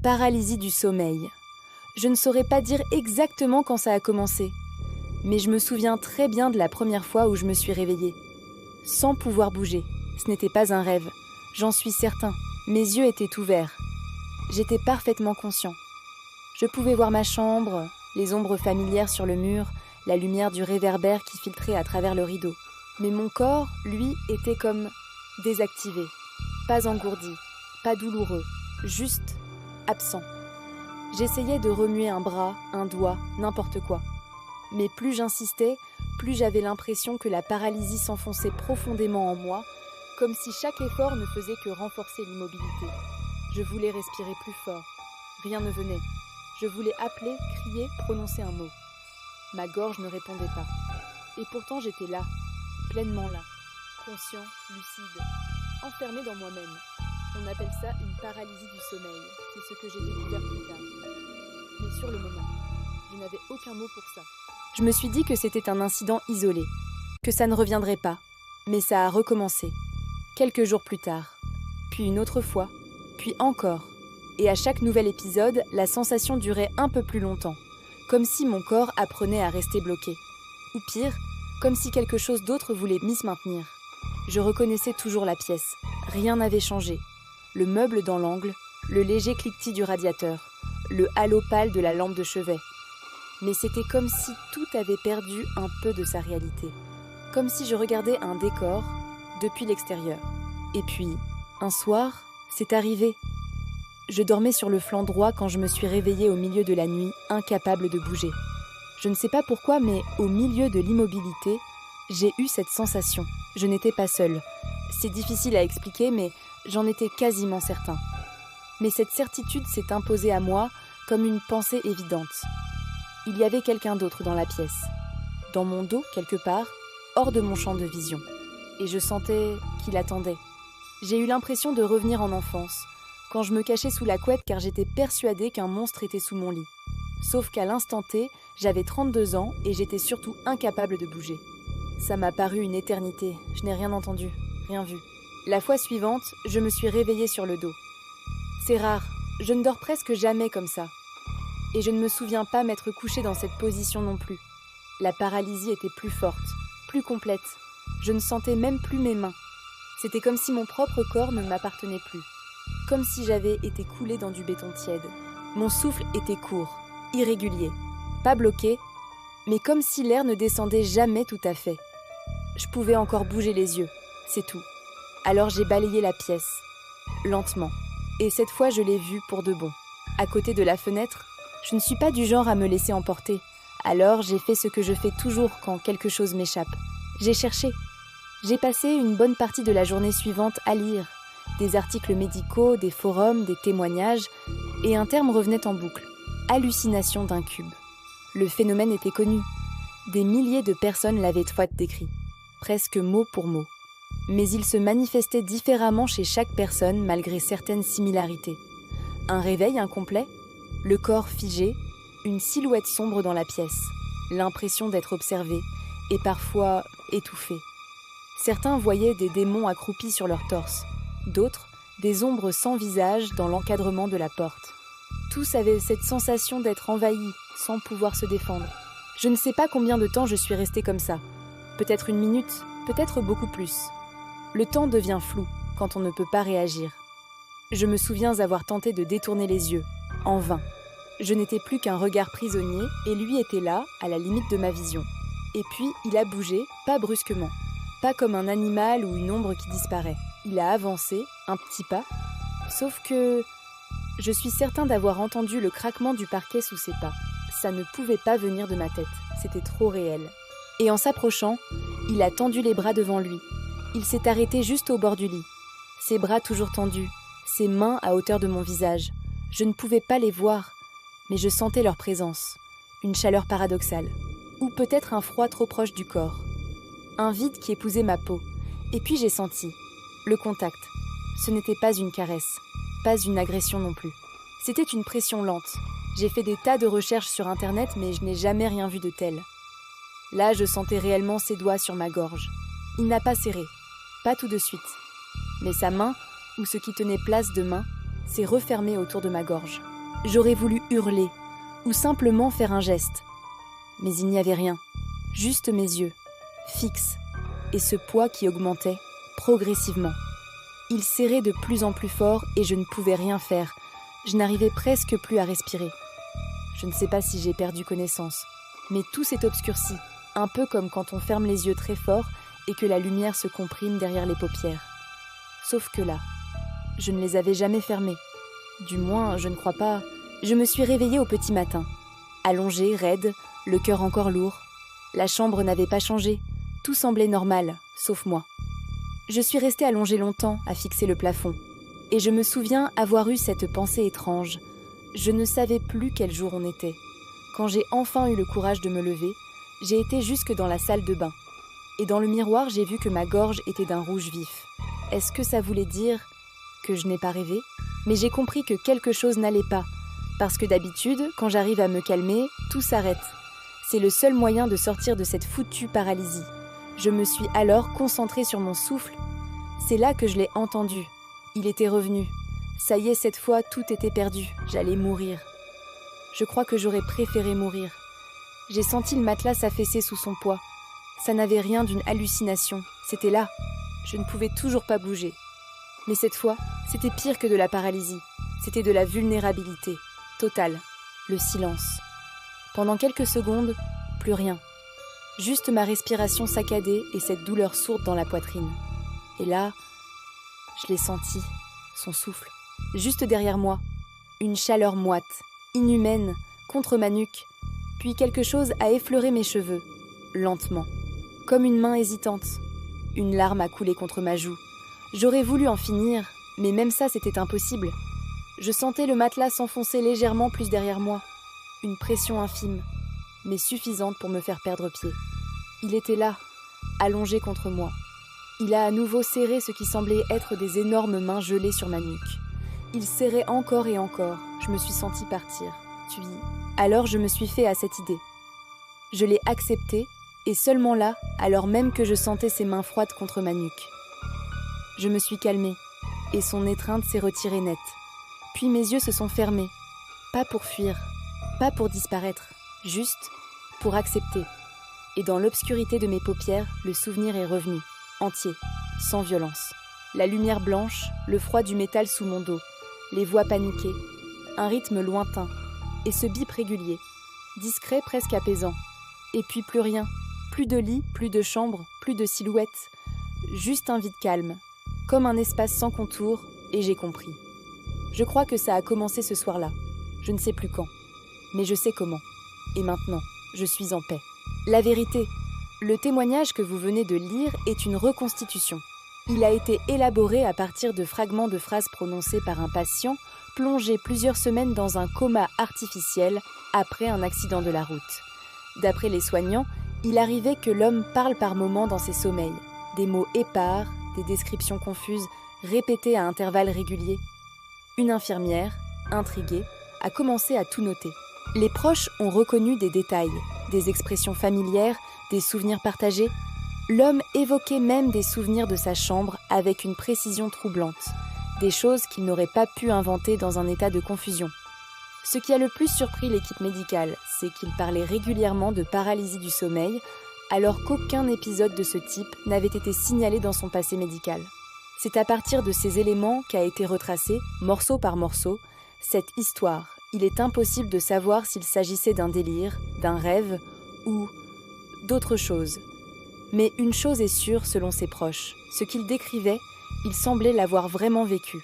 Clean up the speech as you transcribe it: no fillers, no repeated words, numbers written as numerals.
Paralysie du sommeil. Je ne saurais pas dire exactement quand ça a commencé, mais je me souviens très bien de la première fois où je me suis réveillée. Sans pouvoir bouger. Ce n'était pas un rêve. J'en suis certain. Mes yeux étaient ouverts. J'étais parfaitement conscient. Je pouvais voir ma chambre, les ombres familières sur le mur, la lumière du réverbère qui filtrait à travers le rideau. Mais mon corps, lui, était comme désactivé. Pas engourdi, pas douloureux, juste absent. J'essayais de remuer un bras, un doigt, n'importe quoi. Mais plus j'insistais, plus j'avais l'impression que la paralysie s'enfonçait profondément en moi, comme si chaque effort ne faisait que renforcer l'immobilité. Je voulais respirer plus fort. Rien ne venait. Je voulais appeler, crier, prononcer un mot. Ma gorge ne répondait pas. Et pourtant j'étais là, pleinement là, conscient, lucide, enfermé dans moi-même. On appelle ça une paralysie du sommeil. C'est ce que j'ai découvert plus tard. Mais sur le moment, je n'avais aucun mot pour ça. Je me suis dit que c'était un incident isolé, que ça ne reviendrait pas, mais ça a recommencé. Quelques jours plus tard, puis une autre fois, puis encore. Et à chaque nouvel épisode, la sensation durait un peu plus longtemps, comme si mon corps apprenait à rester bloqué. Ou pire, comme si quelque chose d'autre voulait m'y maintenir. Je reconnaissais toujours la pièce, rien n'avait changé. Le meuble dans l'angle, le léger cliquetis du radiateur, le halo pâle de la lampe de chevet. Mais c'était comme si tout avait perdu un peu de sa réalité. Comme si je regardais un décor depuis l'extérieur. Et puis, un soir, c'est arrivé. Je dormais sur le flanc droit quand je me suis réveillée au milieu de la nuit, incapable de bouger. Je ne sais pas pourquoi, mais au milieu de l'immobilité, j'ai eu cette sensation. Je n'étais pas seule. C'est difficile à expliquer, mais j'en étais quasiment certain. Mais cette certitude s'est imposée à moi comme une pensée évidente. Il y avait quelqu'un d'autre dans la pièce, dans mon dos quelque part, hors de mon champ de vision. Et je sentais qu'il attendait. J'ai eu l'impression de revenir en enfance, quand je me cachais sous la couette car j'étais persuadée qu'un monstre était sous mon lit. Sauf qu'à l'instant T, j'avais 32 ans et j'étais surtout incapable de bouger. Ça m'a paru une éternité, je n'ai rien entendu, rien vu. La fois suivante, je me suis réveillée sur le dos. C'est rare, je ne dors presque jamais comme ça. Et je ne me souviens pas m'être couchée dans cette position non plus. La paralysie était plus forte, plus complète. Je ne sentais même plus mes mains. C'était comme si mon propre corps ne m'appartenait plus. Comme si j'avais été coulée dans du béton tiède. Mon souffle était court, irrégulier, pas bloqué, mais comme si l'air ne descendait jamais tout à fait. Je pouvais encore bouger les yeux, c'est tout. Alors j'ai balayé la pièce, lentement. Et cette fois je l'ai vue pour de bon. À côté de la fenêtre, je ne suis pas du genre à me laisser emporter. Alors j'ai fait ce que je fais toujours quand quelque chose m'échappe. J'ai cherché. J'ai passé une bonne partie de la journée suivante à lire. Des articles médicaux, des forums, des témoignages, et un terme revenait en boucle. Hallucination d'un cube. Le phénomène était connu. Des milliers de personnes l'avaient fois décrit, presque mot pour mot. Mais il se manifestait différemment chez chaque personne malgré certaines similarités. Un réveil incomplet, le corps figé, une silhouette sombre dans la pièce, l'impression d'être observé et parfois étouffé. Certains voyaient des démons accroupis sur leur torse, d'autres, des ombres sans visage dans l'encadrement de la porte. Tous avaient cette sensation d'être envahis, sans pouvoir se défendre. Je ne sais pas combien de temps je suis restée comme ça. Peut-être une minute, peut-être beaucoup plus. Le temps devient flou quand on ne peut pas réagir. Je me souviens avoir tenté de détourner les yeux, en vain. Je n'étais plus qu'un regard prisonnier et lui était là, à la limite de ma vision. Et puis, il a bougé, pas brusquement, pas comme un animal ou une ombre qui disparaît. Il a avancé, un petit pas, sauf que je suis certain d'avoir entendu le craquement du parquet sous ses pas. Ça ne pouvait pas venir de ma tête, c'était trop réel. Et en s'approchant, il a tendu les bras devant lui. Il s'est arrêté juste au bord du lit, ses bras toujours tendus, ses mains à hauteur de mon visage. Je ne pouvais pas les voir, mais je sentais leur présence, une chaleur paradoxale, ou peut-être un froid trop proche du corps. Un vide qui épousait ma peau, et puis j'ai senti le contact. Ce n'était pas une caresse, pas une agression non plus. C'était une pression lente. J'ai fait des tas de recherches sur Internet, mais je n'ai jamais rien vu de tel. Là, je sentais réellement ses doigts sur ma gorge. Il n'a pas serré, pas tout de suite. Mais sa main, ou ce qui tenait place de main, s'est refermé autour de ma gorge. J'aurais voulu hurler ou simplement faire un geste. Mais il n'y avait rien, juste mes yeux, fixes, et ce poids qui augmentait progressivement. Il serrait de plus en plus fort et je ne pouvais rien faire. Je n'arrivais presque plus à respirer. Je ne sais pas si j'ai perdu connaissance, mais tout s'est obscurci, un peu comme quand on ferme les yeux très fort et que la lumière se comprime derrière les paupières. Sauf que là, je ne les avais jamais fermées. Du moins, je ne crois pas. Je me suis réveillée au petit matin, allongée, raide, le cœur encore lourd. La chambre n'avait pas changé, tout semblait normal, sauf moi. Je suis restée allongée longtemps à fixer le plafond, et je me souviens avoir eu cette pensée étrange. Je ne savais plus quel jour on était. Quand j'ai enfin eu le courage de me lever, j'ai été jusque dans la salle de bain. Et dans le miroir, j'ai vu que ma gorge était d'un rouge vif. Est-ce que ça voulait dire que je n'ai pas rêvé ? Mais j'ai compris que quelque chose n'allait pas, parce que d'habitude, quand j'arrive à me calmer, tout s'arrête. C'est le seul moyen de sortir de cette foutue paralysie. Je me suis alors concentrée sur mon souffle. C'est là que je l'ai entendu. Il était revenu. Ça y est, cette fois, tout était perdu. J'allais mourir. Je crois que j'aurais préféré mourir. J'ai senti le matelas s'affaisser sous son poids. Ça n'avait rien d'une hallucination. C'était là. Je ne pouvais toujours pas bouger. Mais cette fois, c'était pire que de la paralysie. C'était de la vulnérabilité. Totale. Le silence. Pendant quelques secondes, plus rien. Juste ma respiration saccadée et cette douleur sourde dans la poitrine. Et là, je l'ai senti, son souffle. Juste derrière moi, une chaleur moite, inhumaine, contre ma nuque. Puis quelque chose a effleuré mes cheveux, lentement. Comme une main hésitante. Une larme a coulé contre ma joue. J'aurais voulu en finir, mais même ça, c'était impossible. Je sentais le matelas s'enfoncer légèrement plus derrière moi. Une pression infime, mais suffisante pour me faire perdre pied. Il était là, allongé contre moi. Il a à nouveau serré ce qui semblait être des énormes mains gelées sur ma nuque. Il serrait encore et encore. Je me suis sentie partir. Alors je me suis fait à cette idée. Je l'ai accepté, et seulement là, alors même que je sentais ses mains froides contre ma nuque. Je me suis calmée, et son étreinte s'est retirée net. Puis mes yeux se sont fermés. Pas pour fuir, pas pour disparaître, juste pour accepter. Et dans l'obscurité de mes paupières, le souvenir est revenu, entier, sans violence. La lumière blanche, le froid du métal sous mon dos, les voix paniquées, un rythme lointain, et ce bip régulier, discret, presque apaisant. Et puis plus rien, plus de lit, plus de chambre, plus de silhouette, juste un vide calme, comme un espace sans contour, et j'ai compris. Je crois que ça a commencé ce soir-là, je ne sais plus quand, mais je sais comment. Et maintenant, je suis en paix. La vérité, le témoignage que vous venez de lire est une reconstitution. Il a été élaboré à partir de fragments de phrases prononcées par un patient plongé plusieurs semaines dans un coma artificiel après un accident de la route. D'après les soignants, il arrivait que l'homme parle par moments dans ses sommeils, des mots épars, des descriptions confuses, répétées à intervalles réguliers. Une infirmière, intriguée, a commencé à tout noter. Les proches ont reconnu des détails, des expressions familières, des souvenirs partagés. L'homme évoquait même des souvenirs de sa chambre avec une précision troublante, des choses qu'il n'aurait pas pu inventer dans un état de confusion. Ce qui a le plus surpris l'équipe médicale, c'est qu'il parlait régulièrement de paralysie du sommeil, alors qu'aucun épisode de ce type n'avait été signalé dans son passé médical. C'est à partir de ces éléments qu'a été retracée, morceau par morceau, cette histoire. Il est impossible de savoir s'il s'agissait d'un délire, d'un rêve ou d'autre chose. Mais une chose est sûre selon ses proches, ce qu'il décrivait, il semblait l'avoir vraiment vécu.